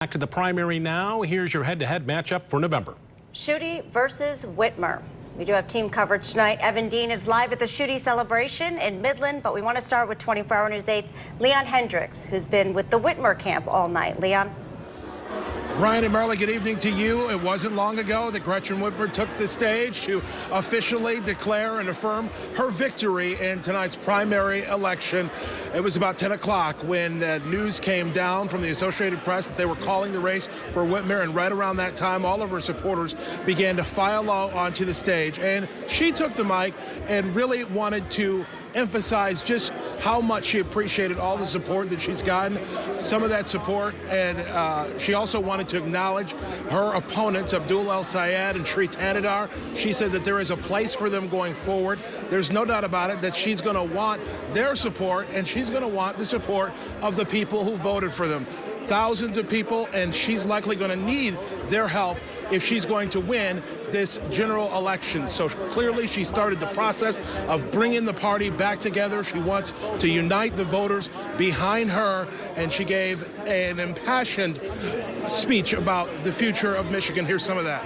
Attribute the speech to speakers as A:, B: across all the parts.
A: Back to the primary now. Here's your head-to-head matchup for November.
B: Schuette versus Whitmer. We do have team coverage tonight. Evan Dean is live at the Schuette celebration in Midland, but we want to start with 24-hour News 8's Leon Hendricks, who's been with the Whitmer camp all night. Leon?
C: Ryan and Marley, good evening to you. It wasn't long ago that Gretchen Whitmer took the stage to officially declare and affirm her victory in tonight's primary election. It was about 10 o'clock when news came down from the Associated Press that they were calling the race for Whitmer, and right around that time, all of her supporters began to file out onto the stage. And she took the mic and really wanted to emphasize just how much she appreciated all the support that she's gotten, some of that support, and she also wanted to acknowledge her opponents, Abdul El Sayed and Sri Tanadar. She said that there is a place for them going forward. There's no doubt about it that she's going to want their support, and she's going to want the support of the people who voted for them. Thousands of people, and she's likely going to need their help if she's going to win this general election. So clearly she started the process of bringing the party back together. She wants to unite the voters behind her, and she gave an impassioned speech about the future of Michigan. Here's some of that.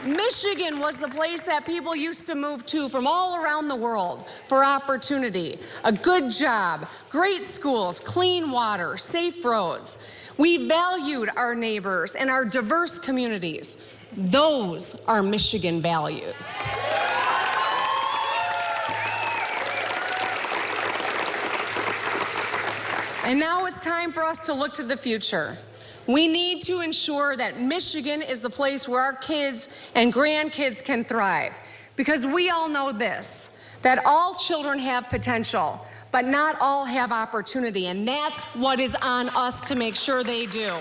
D: Michigan was the place that people used to move to from all around the world for opportunity, a good job, great schools, clean water, safe roads. We valued our neighbors and our diverse communities. Those are Michigan values. And now it's time for us to look to the future. We need to ensure that Michigan is the place where our kids and grandkids can thrive. Because we all know this, that all children have potential, but not all have opportunity. And that's what is on us to make sure they do.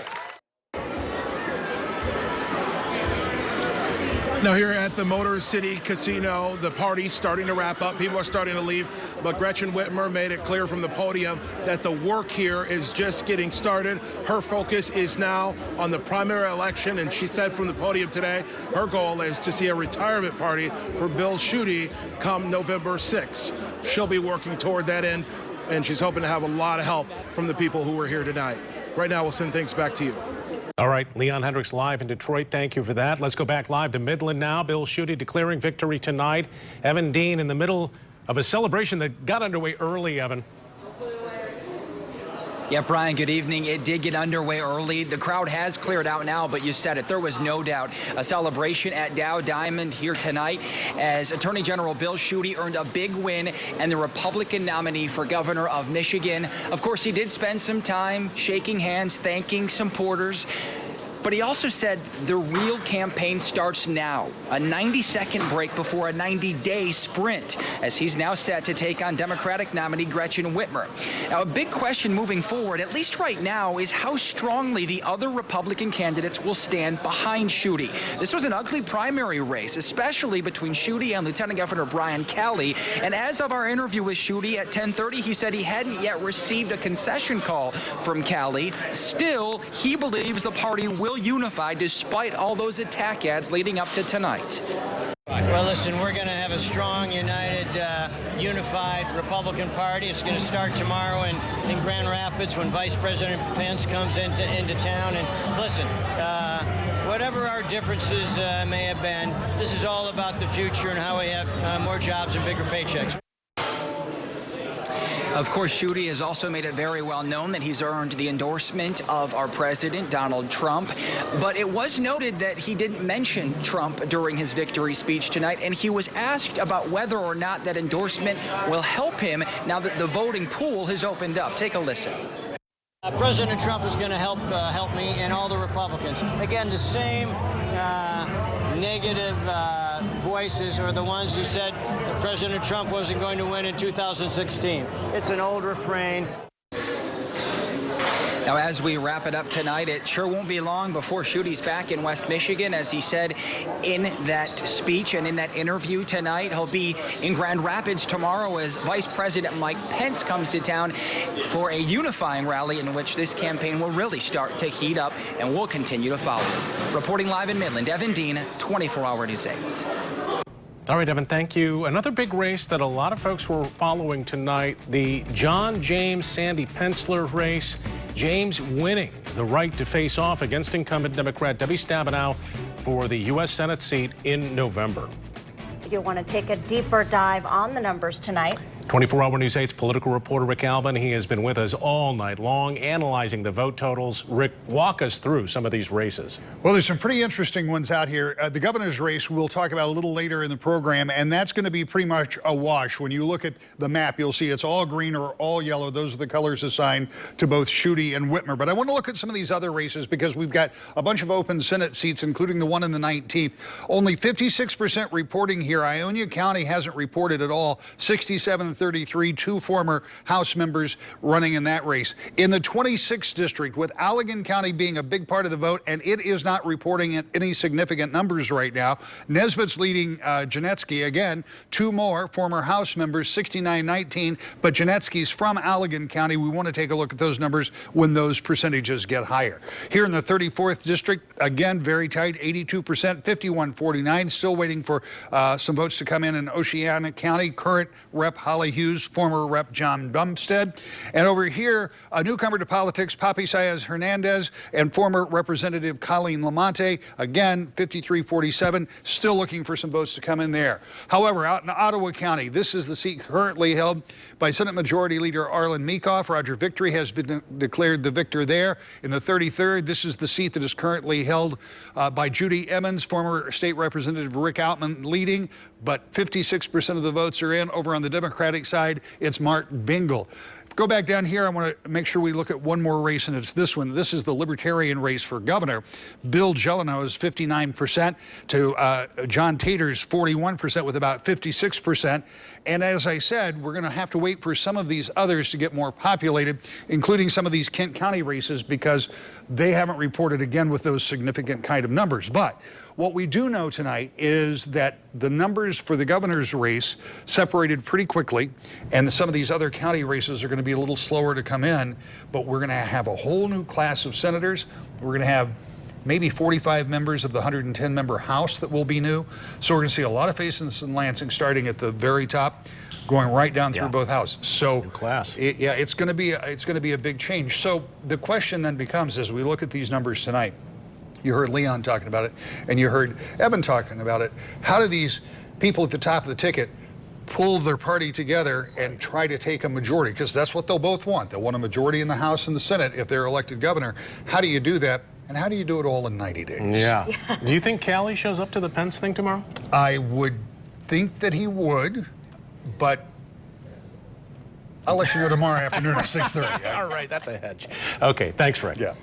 C: Now here at the Motor City Casino, the party's starting to wrap up. People are starting to leave, but Gretchen Whitmer made it clear from the podium that the work here is just getting started. Her focus is now on the primary election, and she said from the podium today, her goal is to see a retirement party for Bill Schuette come November 6th. She'll be working toward that end, and she's hoping to have a lot of help from the people who were here tonight. Right now, we'll send things back to you.
A: All right, Leon Hendricks live in Detroit. Thank you for that. Let's go back live to Midland now. Bill Schuette declaring victory tonight. Evan Dean in the middle of a celebration that got underway early, Evan.
E: Yeah, Brian, good evening. It did get underway early. The crowd has cleared out now, but you said it. There was no doubt a celebration at Dow Diamond here tonight as Attorney General Bill Schuette earned a big win and the Republican nominee for governor of Michigan. Of course, he did spend some time shaking hands, thanking supporters. But he also said the real campaign starts now, a 90-second break before a 90-day sprint, as he's now set to take on Democratic nominee Gretchen Whitmer. Now, a big question moving forward, at least right now, is how strongly the other Republican candidates will stand behind Schuette. This was an ugly primary race, especially between Schuette and Lieutenant Governor Brian Kelly. And as of our interview with Schuette at 10:30, he said he hadn't yet received a concession call from Kelly. Still, he believes the party will unify despite all those attack ads leading up to tonight.
F: Well, listen, we're going to have a strong, united, unified Republican Party. It's going to start tomorrow in Grand Rapids when Vice President Pence comes into town. And listen, whatever our differences may have been, this is all about the future and how we have more jobs and bigger paychecks.
E: Of course, Schuette has also made it very well known that he's earned the endorsement of our president, Donald Trump. But it was noted that he didn't mention Trump during his victory speech tonight, and he was asked about whether or not that endorsement will help him now that the voting pool has opened up. Take a listen.
F: President Trump is going to help me and all the Republicans. Again, the same negative voices are the ones who said that President Trump wasn't going to win in 2016. It's an old refrain.
E: Now, as we wrap it up tonight, it sure won't be long before Schuette's back in West Michigan. As he said in that speech and in that interview tonight, he'll be in Grand Rapids tomorrow as Vice President Mike Pence comes to town for a unifying rally in which this campaign will really start to heat up, and we'll continue to follow. Reporting live in Midland, Evan Dean, 24-hour News 8.
A: All right, Evan, thank you. Another big race that a lot of folks were following tonight, the John James Sandy Pensler race. James winning the right to face off against incumbent Democrat Debbie Stabenow for the U.S. Senate seat in November.
B: We do want to take a deeper dive on the numbers tonight.
A: 24-Hour News 8's political reporter Rick Albin. He has been with us all night long analyzing the vote totals. Rick, walk us through some of these races.
G: Well, there's some pretty interesting ones out here. The governor's race we'll talk about a little later in the program, and that's going to be pretty much a wash. When you look at the map, you'll see it's all green or all yellow. Those are the colors assigned to both Schuette and Whitmer. But I want to look at some of these other races because we've got a bunch of open Senate seats, including the one in the 19th. Only 56% reporting here. Ionia County hasn't reported at all. 67-33, two former House members running in that race. In the 26th district, with Allegan County being a big part of the vote, and it is not reporting any significant numbers right now, Nesbitt's leading Janetsky. Again, two more former House members, 69-19, but Janetsky's from Allegan County. We want to take a look at those numbers when those percentages get higher. Here in the 34th district, again, very tight, 82%, 51-49. Still waiting for some votes to come in Oceana County. Current Rep. Holly Hughes, former Rep. John Bumstead. And over here, a newcomer to politics, Papi Saez Hernandez, and former Representative Colleen Lamonte. Again, 53-47, still looking for some votes to come in there. However, out in Ottawa County, this is the seat currently held by Senate Majority Leader Arlen Meekoff. Roger Victory has been declared the victor there. In the 33rd, this is the seat that is currently held by Judy Emmons, former State Representative Rick Outman leading, but 56% of the votes are in. Over on the Democratic side, it's Mark Bingle. Go back down here. I want to make sure we look at one more race, and it's this one. This is the Libertarian race for governor. Bill Jeleno is 59% to John Tater's 41% with about 56%. And as I said, we're going to have to wait for some of these others to get more populated, including some of these Kent County races, because they haven't reported again with those significant kind of numbers. But what we do know tonight is that the numbers for the governor's race separated pretty quickly, and some of these other county races are going to be a little slower to come in, but we're going to have a whole new class of senators. We're going to have maybe 45 members of the 110-member House that will be new. So we're going to see a lot of faces in Lansing starting at the very top, going right down through both houses. So
A: new class.
G: It's going to be a big change. So the question then becomes, as we look at these numbers tonight, you heard Leon talking about it, and you heard Evan talking about it. How do these people at the top of the ticket pull their party together and try to take a majority? Because that's what they'll both want. They'll want a majority in the House and the Senate if they're elected governor. How do you do that? And how do you do it all in 90 days?
A: Yeah. Do you think Callie shows up to the Pence thing tomorrow?
G: I would think that he would, but I'll let you know tomorrow afternoon at 6:30.
A: All right, that's a hedge. Okay, thanks, Rick.
G: Yeah.